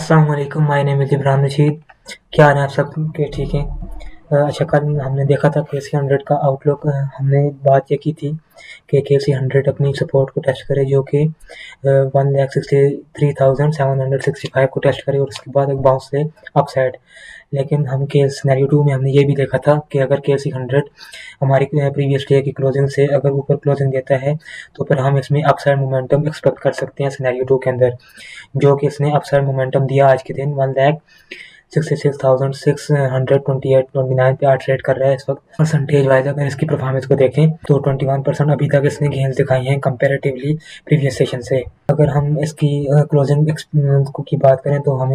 अस्सलाम वालेकुम, my name is Imran Rashid. क्या हाल है आप सबके? ठीक हैं। अच्छा, कल हमने देखा था के सी 100 का आउटलुक। हमने बात ये की थी कि के सी 100 अपनी सपोर्ट को टेस्ट करे, जो कि 1,63,765 को टेस्ट करे और उसके बाद एक बाउंस ले अपसाइड। लेकिन हम के सिनेरियो 2 में हमने ये भी देखा था कि अगर के सी 100 हमारी प्रीवियस डे की क्लोजिंग से अगर ऊपर क्लोजिंग देता है तो फिर हम इसमें अपसाइड मोमेंटम एक्सपेक्ट कर सकते हैं सिनेरियो 2 के अंदर, जो कि इसने अपसाइड मोमेंटम दिया आज के दिन 1,66,628.29 पे आज ट्रेड कर रहा है इस वक्त। परसेंटेज वाइज अगर इसकी परफॉर्मेंस को देखें तो 21% अभी तक इसने गेंस दिखाई हैं कंपैरेटिवली प्रीवियस सेशन से। अगर हम इसकी क्लोजिंग की बात करें तो हम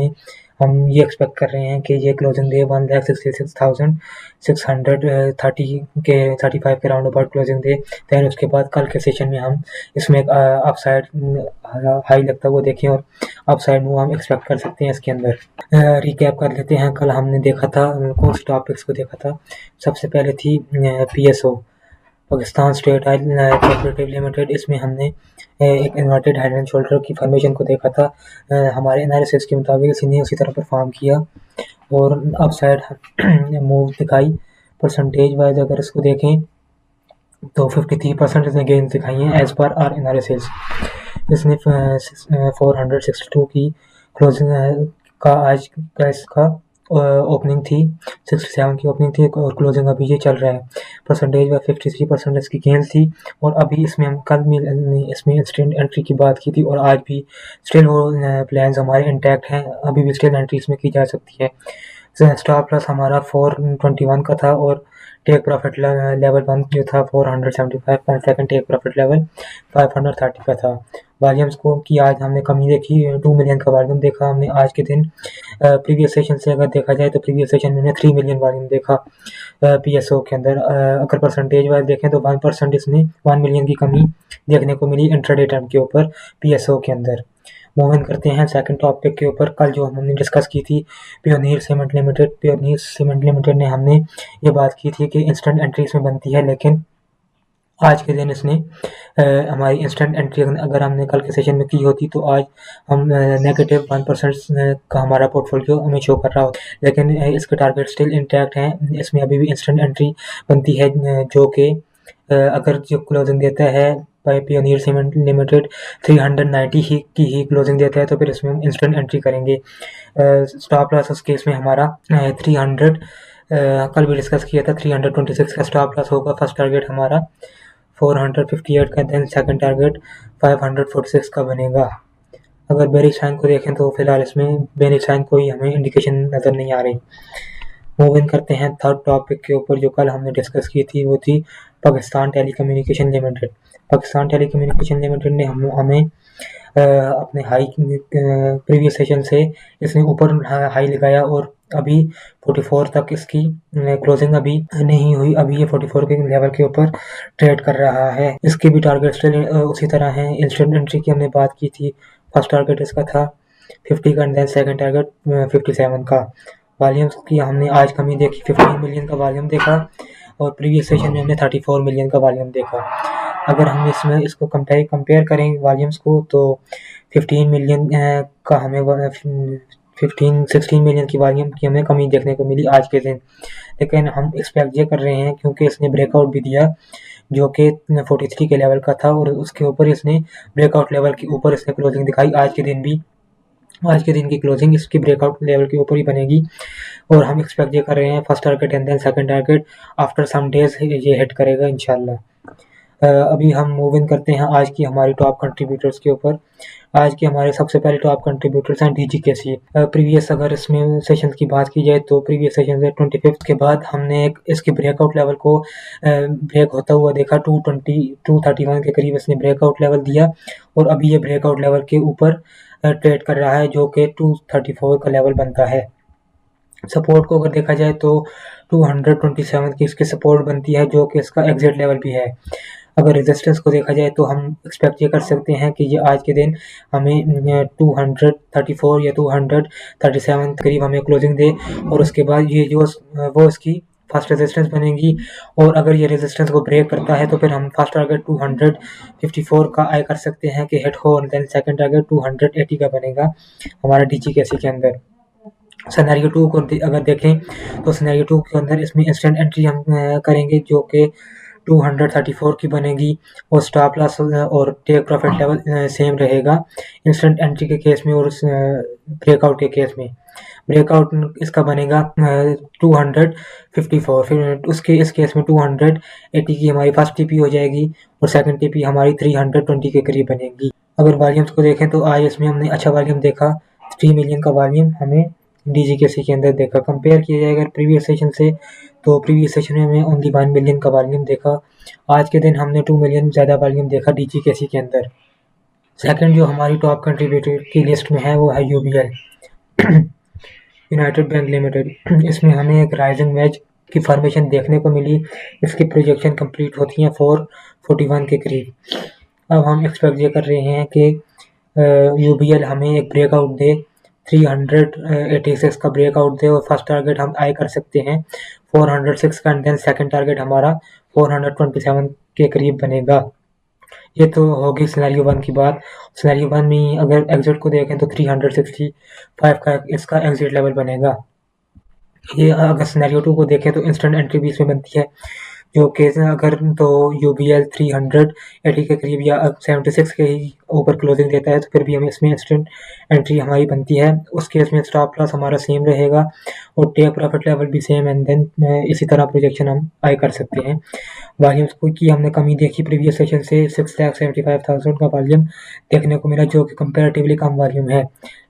ये एक्सपेक्ट कर रहे हैं कि ये क्लोजिंग दे 1,66,630 के 35 के राउंड अबाउट क्लोजिंग दे। दैन उसके बाद कल के सेशन में हम इसमें अपसाइड हाई लगता हुआ देखें और अपसाइड मूव हम एक्सपेक्ट कर सकते हैं इसके अंदर। रिकैप कर लेते हैं, कल हमने देखा था कौन से टॉपिक्स को देखा था। सबसे पहले थी PSO, Pakistan state oil cooperative limited. इसमें हमने एक इन्वर्टेड हेड एंड शोल्डर की फॉर्मेशन को देखा था। हमारे एनालिसिस के मुताबिक इसने उसी तरह परफॉर्म किया और अपसाइड मूव दिखाई। परसेंटेज वाइज अगर इसको देखें तो 53% इसने गेंस दिखाई हैं एज पर आर एनालिसिस। इसने 462 की क्लोजिंग का आज का इसका ओपनिंग थी, 67 की ओपनिंग थी और क्लोजिंग अभी ये चल रहा है। परसेंटेज में 53% इसकी गेंस थी और अभी इसमें हम कल इसमें इंस्टेंट एंट्री की बात की थी और आज भी स्टिल वो प्लान्स हमारे इंटैक्ट हैं, अभी भी स्टिल एंट्री इसमें की जा सकती है। स्टॉप लॉस हमारा 421 का था और टेक प्रॉफिट लेवल 1 जो था 475 पर सेकंड, टेक प्रॉफिट लेवल 530 का था। वॉल्यूम्स को की आज हमने कमी देखी, 2 मिलियन का वॉल्यूम देखा हमने आज के दिन। प्रीवियस सेशन से अगर देखा जाए तो प्रीवियस सेशन में हमने 3 मिलियन वॉल्यूम देखा PSO के अंदर। अगर परसेंटेज वाइज देखें तो 1% इसमें 1 मिलियन की कमी देखने को मिली इंट्राडे टाइम के ऊपर PSO के अंदर। मूव इन करते हैं सेकंड टॉपिक के ऊपर। कल जो हमने डिस्कस की थी पियोनियर सीमेंट लिमिटेड ने हमने ये बात की थी कि इंस्टेंट एंट्री इसमें बनती है, लेकिन आज के दिन इसने हमारी इंस्टेंट एंट्री अगर हमने कल के सेशन में की होती तो आज हम नेगेटिव 1% का हमारा पोर्टफोलियो हमें शो कर रहा हो, लेकिन इसके टारगेट स्टिल इंटैक्ट हैं। इसमें अभी भी इंस्टेंट एंट्री बनती है, जो कि अगर जो क्लोजिंग देता है पियोनियर सीमेंट लिमिटेड 390 की ही क्लोजिंग देता है तो फिर इसमें हम इंस्टेंट एंट्री करेंगे। स्टॉप लॉस उस केस में हमारा 300 कल भी डिस्कस किया था 326 का स्टॉप लॉस होगा। फर्स्ट टारगेट हमारा 458 का, देन सेकंड टारगेट 546 का बनेगा। अगर बेरिश साइन को देखें तो फिलहाल इसमें बेरिश साइन कोई हमें इंडिकेशन नज़र नहीं आ रही। मूव इन करते हैं थर्ड टॉपिक के ऊपर जो कल हमने डिस्कस की थी, वो थी Pakistan telecommunication limited. Pakistan telecommunication limited ने हमें अपने हाई प्रीवियस सेशन से इसने ऊपर हाई लगाया और अभी 44 तक इसकी क्लोजिंग अभी नहीं हुई। अभी ये 44 के लेवल के ऊपर ट्रेड कर रहा है। इसके भी टारगेट स्टिल उसी तरह हैं। इंस्टेंट एंट्री की हमने बात की थी, फर्स्ट टारगेट इसका था 50 का, देन सेकंड टारगेट 57 का। वॉल्यूम्स की हमने आज कमी देखी, 15 मिलियन का वॉल्यूम देखा और प्रीवियस सेशन में हमने 34 मिलियन का वॉल्यूम देखा। अगर हम इसमें इसको कंपेयर करें वॉल्यूम्स को तो 15 मिलियन का हमें 16 मिलियन की वॉल्यूम की हमें कमी देखने को मिली आज के दिन। लेकिन हम एक्सपेक्ट ये कर रहे हैं क्योंकि इसने ब्रेकआउट भी दिया जो कि 43 के लेवल का था और उसके ऊपर इसने ब्रेकआउट लेवल के ऊपर इसने क्लोजिंग दिखाई। आज के दिन की क्लोजिंग इसकी ब्रेकआउट लेवल के ऊपर ही बनेगी और हम एक्सपेक्ट ये कर रहे हैं first target and then second target after some days ये हिट करेगा इंशाल्लाह। अभी हम मूव इन करते हैं आज की हमारी टॉप कंट्रीब्यूटर्स के ऊपर। आज के हमारे सबसे पहले टॉप कंट्रीब्यूटर्स हैं DGKC। प्रीवियस अगर इसमें सेशन की बात की जाए तो प्रीवियस सेशन से 25 के बाद हमने एक इसके ब्रेकआउट लेवल को ब्रेक होता हुआ देखा। 231 के करीब इसने ब्रेकआउट लेवल दिया और अभी ये ब्रेकआउट लेवल के ऊपर ट्रेड कर रहा है जो कि 234 का लेवल बनता है। सपोर्ट को अगर देखा जाए तो 227 की इसकी सपोर्ट बनती है जो कि इसका एग्जिट लेवल भी है। अगर रेजिस्टेंस को देखा जाए तो हम एक्सपेक्ट ये कर सकते हैं कि ये आज के दिन हमें 234 या 237 करीब हमें क्लोजिंग दे और उसके बाद ये जो वो इसकी फर्स्ट रेजिस्टेंस बनेगी, और अगर ये रेजिस्टेंस को ब्रेक करता है तो फिर हम फर्स्ट टारगेट 254 का आई कर सकते हैं कि हिट हो, और देन सेकंड टारगेट 280 का बनेगा हमारा डीजीकेसी के अंदर। सिनेरियो 2 को अगर देखें तो सिनेरियो 2 के अंदर इसमें इंस्टेंट एंट्री हम करेंगे जो कि 234 की बनेगी, और स्टॉप लॉस और टेक प्रॉफिट लेवल सेम रहेगा इंस्टेंट एंट्री के केस में और ब्रेकआउट के केस में। ब्रेकआउट इसका बनेगा 254, फिर उसके इस केस में 280 की हमारी फर्स्ट टीपी हो जाएगी और सेकंड टीपी हमारी 320 के करीब बनेगी। अगर वॉल्यूम्स को देखें तो आज इसमें हमने अच्छा वॉल्यूम देखा, 3 मिलियन का वॉल्यूम हमें डीजीकेसी के अंदर देखा। कंपेयर किया जाए अगर प्रीवियस सेशन से, तो प्रीवियस सेशन में हमें ओनली 1 मिलियन का वॉल्यूम देखा। आज के दिन हमने 2 मिलियन ज़्यादा वॉल्यूम देखा डीजीकेसी के अंदर। सेकंड जो हमारी टॉप कंट्रीब्यूटर की लिस्ट में है वो है यूबीएल, यूनाइटेड बैंक लिमिटेड। इसमें हमें एक राइजिंग वेज की फॉर्मेशन देखने को मिली। इसकी प्रोजेक्शन कंप्लीट होती है 441 के करीब। अब हम एक्सपेक्ट ये कर रहे हैं कि यूबीएल हमें एक ब्रेकआउट दे, 386 का ब्रेकआउट दे, और फर्स्ट टारगेट हम आई कर सकते हैं 406 का, एंड देन सेकंड टारगेट हमारा 427 के करीब बनेगा। ये तो होगी सिनेरियो 1 की बात। सिनेरियो 1 में अगर एग्जिट को देखें तो 365 का इसका एग्जिट लेवल बनेगा। ये अगर सिनेरियो 2 को देखें तो इंस्टेंट एंट्री भी इसमें बनती है, जो कि अगर तो यूबीएल 380 के करीब या 76 के ही ऊपर क्लोजिंग देता है तो फिर भी हमें इसमें इंस्टेंट एंट्री हमारी बनती है। उस केस में स्टॉप लॉस हमारा सेम रहेगा और टेक प्रॉफिट लेवल भी सेम, एंड देन इसी तरह प्रोजेक्शन हम आई कर सकते हैं। वॉल्यूम्स को की हमने कमी देखी प्रीवियस सेशन से, 6,75,000 का वॉल्यूम देखने को मिला, जो कि कंपेरेटिवली कम वॉल्यूम है।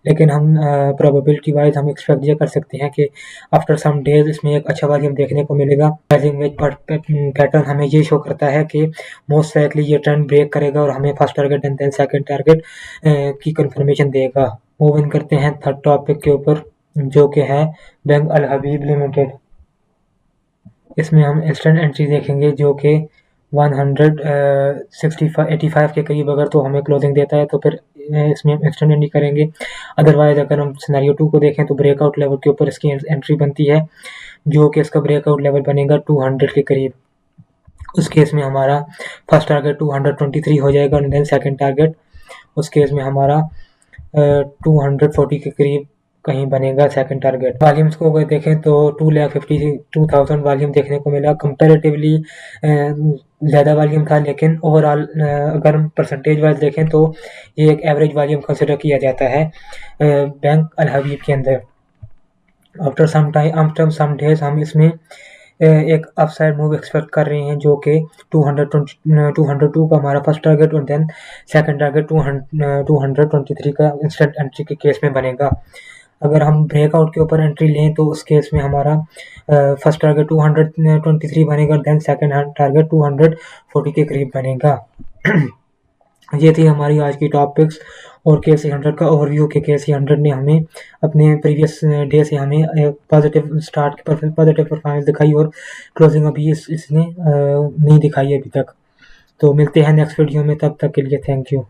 लेकिन हम प्रोबेबिलिटी वाइज हम एक्सपेक्ट ये कर सकते हैं कि आफ्टर सम डेज इसमें एक अच्छा वॉल्यूम देखने को मिलेगा। राइजिंग वेज पैटर्न हमें ये शो करता है कि मोस्ट लाइकली ये ट्रेंड ब्रेक करेगा और हमें first target and then second target की कंफर्मेशन देगा। मूव इन करते हैं थर्ड टॉपिक के ऊपर, जो कि है बैंक अल हबीब लिमिटेड। इसमें हम इंस्टेंट एंट्री देखेंगे जो कि 185 के करीब अगर तो हमें क्लोजिंग देता है तो फिर इसमें हम इंस्टेंट एंट्री करेंगे। अदरवाइज अगर हम सिनेरियो 2 को देखें तो ब्रेकआउट लेवल के ऊपर इसकी एंट्री बनती है, जो कि इसका ब्रेकआउट लेवल बनेगा 200 के करीब। उस केस में हमारा फर्स्ट टारगेट 223 हो जाएगा, एंड देन सेकंड टारगेट उस केस में हमारा 240 के करीब कहीं बनेगा सेकंड टारगेट। वॉल्यूम्स को अगर देखें तो 2,52,000 वॉल्यूम देखने को मिला। कंपैरेटिवली ज़्यादा वॉल्यूम था, लेकिन ओवरऑल अगर हम परसेंटेज वाइज देखें तो ये एक एवरेज वॉल्यूम कंसिडर किया जाता है बैंक अल हबीब के अंदर। After some time, after some days हम इसमें एक अपसाइड मूव एक्सपेक्ट कर रहे हैं, जो कि 202 का हमारा फर्स्ट टारगेट और देन सेकंड टारगेट 223 का इंस्टेंट एंट्री के केस में बनेगा। अगर हम ब्रेकआउट के ऊपर एंट्री लें तो उस केस में हमारा फर्स्ट टारगेट 223 बनेगा, देन सेकंड टारगेट 240 के करीब बनेगा। ये थी हमारी आज की टॉपिक्स और KC 100 का ओवरव्यू के KC 100 ने हमें अपने प्रीवियस डे से हमें पॉजिटिव स्टार्ट पॉजिटिव परफॉर्मेंस दिखाई, और क्लोजिंग अभी इसने नहीं दिखाई अभी तक। तो मिलते हैं नेक्स्ट वीडियो में, तब तक के लिए थैंक यू।